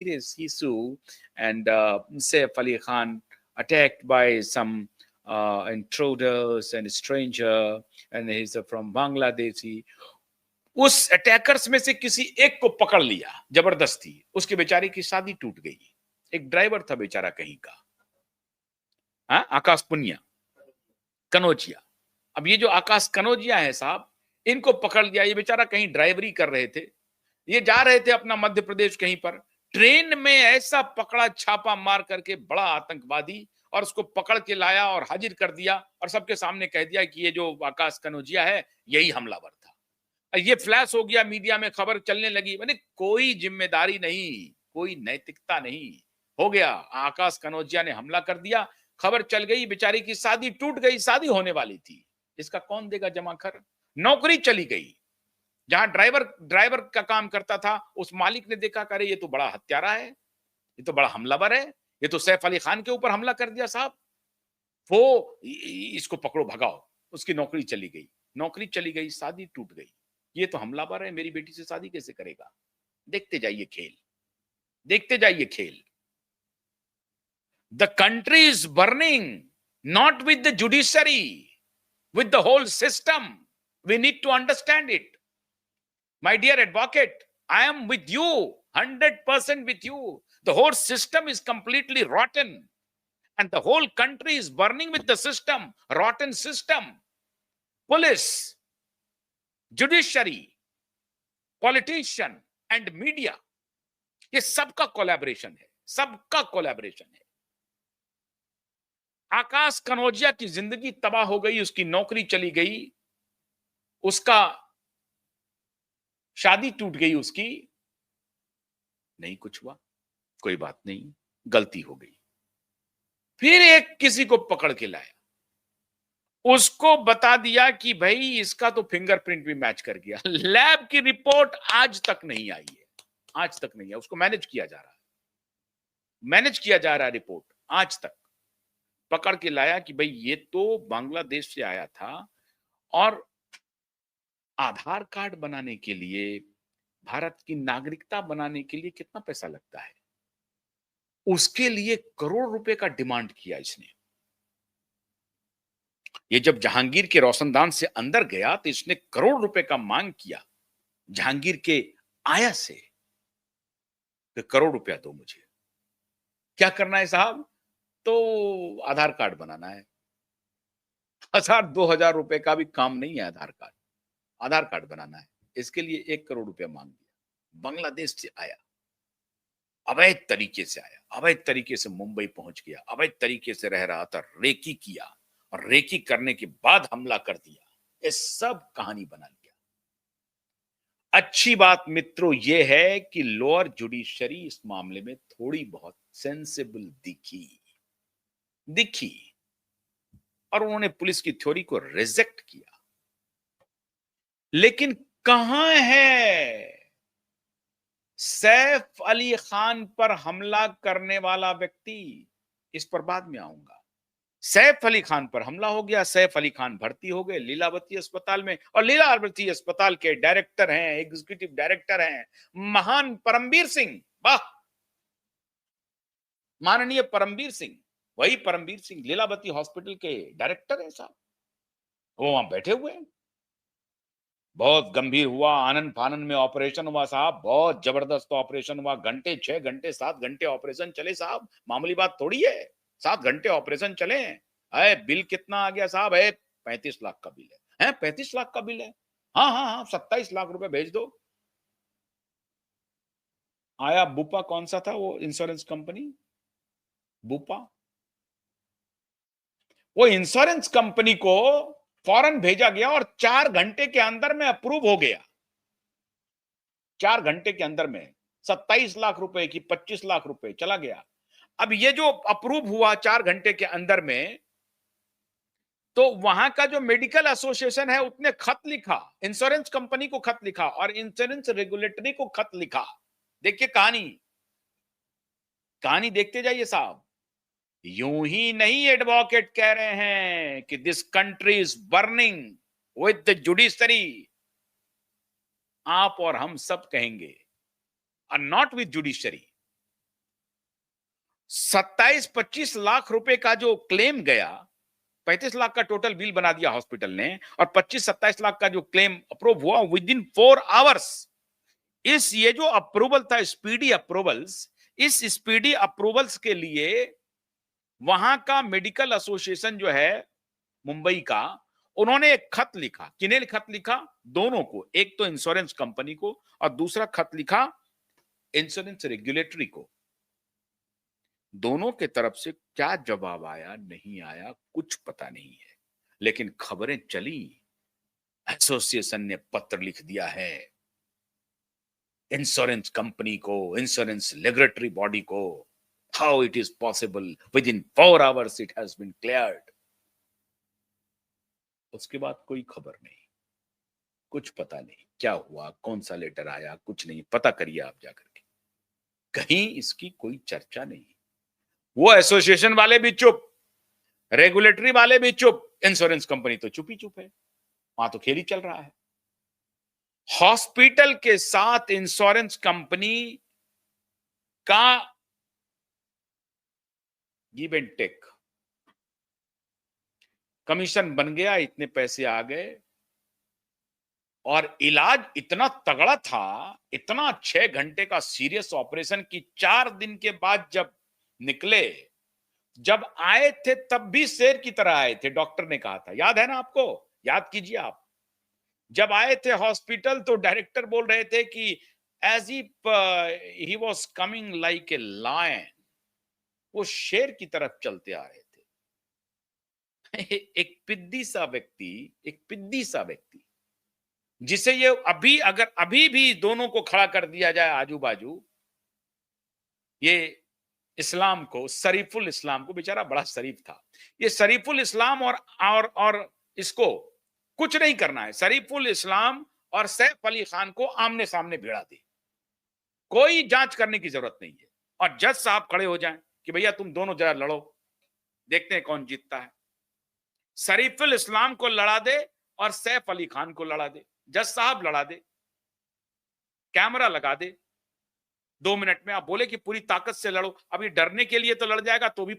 this issue, and Saif Ali Khan attacked by some intruders and stranger, and he's from Bangladeshi. उस attackers में से किसी एक को पकड़ लिया जबरदस्ती, उसके बेचारे की शादी टूट गई। एक ड्राइवर था बेचारा कहीं का, हाँ, आकाश पुनिया कनौजिया। अब ये जो आकाश कनौजिया है साहब, इनको पकड़ लिया। ये बेचारा कहीं ड्राइवरी कर रहे थे, ये जा रहे थे अपना मध्य प्रदेश कहीं पर, ट्रेन में ऐसा पकड़ा छापा मार करके बड़ा आतंकवादी, और उसको पकड़ के लाया और हाजिर कर दिया और सबके सामने कह दिया कि ये जो आकाश कनौजिया है यही हमलावर था। ये फ्लैश हो गया, मीडिया में खबर चलने लगी। मैंने कोई जिम्मेदारी नहीं, कोई नैतिकता नहीं, हो गया आकाश कनौजिया ने हमला कर दिया, खबर चल गई, बेचारी की शादी टूट गई, शादी होने वाली थी, इसका कौन देगा जमाखर? नौकरी चली गई, जहां ड्राइवर का काम करता था, उस मालिक ने देखा करे ये तो बड़ा हत्यारा है, ये तो बड़ा हमलावर है, ये तो सैफ अली खान के ऊपर हमला कर दिया साहब, वो इसको पकड़ो भगाओ। उसकी नौकरी चली गई, शादी टूट गई, ये तो हमलावर है, मेरी बेटी से शादी कैसे करेगा? देखते जाइए खेल। The country is burning, not with the judiciary, with the whole system. We need to understand it. My dear advocate, I am with you, 100% with you. The whole system is completely rotten, and the whole country is burning with the system, rotten system. Police, judiciary, politician and media, ये सबका collaboration है, आकाश कनौजिया की जिंदगी तबाह हो गई, उसकी नौकरी चली गई, उसका शादी टूट गई, उसकी नहीं कुछ हुआ, कोई बात नहीं, गलती हो गई। फिर एक किसी को पकड़ के लाया, उसको बता दिया कि भाई इसका तो फिंगरप्रिंट भी मैच कर गया। लैब की रिपोर्ट आज तक नहीं आई है, उसको मैनेज किया जा रहा है रिपोर्ट आज तक। पकड़ के लाया कि भाई ये तो बांग्लादेश से आया था, और आधार कार्ड बनाने के लिए, भारत की नागरिकता बनाने के लिए कितना पैसा लगता है, उसके लिए करोड़ रुपए का डिमांड किया इसने। ये जब जहांगीर के रोशनदान से अंदर गया तो इसने करोड़ रुपए का मांग किया जहांगीर के आया से, तो करोड़ रुपया दो मुझे। क्या करना है साहब? तो आधार कार्ड बनाना है। 1000-2000 रुपए का भी काम नहीं है आधार कार्ड बनाना है, इसके लिए 1 करोड़ रुपया मांग दिया। बांग्लादेश से आया, अवैध तरीके से मुंबई पहुंच गया, अवैध तरीके से रह रहा था, रेकी किया, और रेकी करने के बाद हमला कर दिया। ये सब कहानी बना लिया। अच्छी बात मित्रों ये है कि लोअर जुडिशरी इस मामले में थोड़ी बहुत सेंसिबल दिखी, और उन्होंने पुलिस की थ्योरी को रिजेक्ट किया। लेकिन कहां है सैफ अली खान पर हमला करने वाला व्यक्ति? इस पर बाद में आऊंगा। सैफ अली खान पर हमला हो गया, सैफ अली खान भर्ती हो गए लीलावती अस्पताल में, और लीलावती अस्पताल के डायरेक्टर हैं, एग्जीक्यूटिव डायरेक्टर हैं महान परमबीर सिंह। वाह, माननीय परमबीर सिंह, वही परमबीर सिंह लीलावती हॉस्पिटल के डायरेक्टर हैं साहब, वो वहां बैठे हुए हैं। बहुत गंभीर हुआ, आनंद फानन में ऑपरेशन हुआ साहब, बहुत जबरदस्त ऑपरेशन हुआ, 6 घंटे 7 घंटे ऑपरेशन चले साहब, मामूली बात थोड़ी है, 7 घंटे ऑपरेशन चले। अरे बिल कितना आ गया साहब? 35 लाख का बिल है, 35 लाख का बिल है। हाँ, 27 लाख रुपए भेज दो। आया बुपा, कौन सा था वो इंश्योरेंस कंपनी, बुपा, वो इंश्योरेंस कंपनी को फौरन भेजा गया और 4 घंटे के अंदर में अप्रूव हो गया। 4 घंटे के अंदर में 27 लाख रुपए की 25 लाख रुपए चला गया। अब ये जो अप्रूव हुआ 4 घंटे के अंदर में, तो वहां का जो मेडिकल एसोसिएशन है उसने खत लिखा, इंश्योरेंस कंपनी को खत लिखा, और इंश्योरेंस रेगुलेटरी को खत लिखा। देखिए कहानी देखते जाइए साहब। यूं ही नहीं एडवोकेट कह रहे हैं कि this country is burning with the judiciary. आप और हम सब कहेंगे, और नॉट विद जुडिशरी, 27-25 लाख रुपए का जो क्लेम गया, 35 लाख का टोटल बिल बना दिया हॉस्पिटल ने, और 25-27 लाख का जो क्लेम अप्रूव हुआ विद इन 4 आवर्स। ये जो अप्रूवल था, स्पीडी अप्रूवल्स, इस स्पीडी अप्रूवल्स के लिए वहां का मेडिकल एसोसिएशन जो है मुंबई का, उन्होंने एक खत लिखा। किन्हें खत लिखा? दोनों को। एक तो इंश्योरेंस कंपनी को और दूसरा खत लिखा इंश्योरेंस रेगुलेटरी को। दोनों के तरफ से क्या जवाब आया नहीं आया कुछ पता नहीं है, लेकिन खबरें चली। एसोसिएशन ने पत्र लिख दिया है इंश्योरेंस कंपनी को, इंश्योरेंस रेगुलेटरी बॉडी को, how it is possible within 4 hours it has been cleared. उसके बाद कोई खबर नहीं, कुछ पता नहीं क्या हुआ, कौन सा लेटर आया, कुछ नहीं पता। करिए आप जाकर के, कहीं इसकी कोई चर्चा नहीं। वो एसोसिएशन वाले भी चुप, रेगुलेटरी वाले भी चुप, इंश्योरेंस कंपनी तो चुप ही चुप है। वहां तो खेल ही चल रहा है। हॉस्पिटल के साथ इंश्योरेंस कंपनी का गिव एंड टेक, कमीशन बन गया, इतने पैसे आ गए, और इलाज इतना तगड़ा था, इतना 6 घंटे का सीरियस ऑपरेशन की 4 दिन के बाद जब निकले, जब आए थे तब भी शेर की तरह आए थे, डॉक्टर ने कहा था। याद है ना आपको? याद कीजिए आप। जब आए थे हॉस्पिटल तो डायरेक्टर बोल रहे थे कि as if he was coming like a lion, वो शेर की तरफ चलते आ रहे थे। एक पिद्दी सा व्यक्ति, एक पिद्दी सा व्यक्ति, जिसे ये अगर अभी भी दोनों को खड़ा कर दिया जाए आजू बाजू, ये इस्लाम को, शरीफुल इस्लाम को, बेचारा बड़ा शरीफ था, ये शरीफुल इस्लाम और इसको कुछ नहीं करना है। शरीफुल इस्लाम और सैफ अली खान को आमने सामने भिड़ा दे, कोई जांच करने की जरूरत नहीं है, और जज साहब खड़े हो जाएं कि भैया तुम दोनों जरा लड़ो, देखते हैं कौन जीतता है। शरीफुल इस्लाम को लड़ा दे और सैफ अली खान को लड़ा दे, जज साहब लड़ा दे, कैमरा लगा दे, 2 मिनट में आप बोले कि पूरी ताकत से लड़ो। अभी डरने के लिए तो लड़ जाएगा तो भी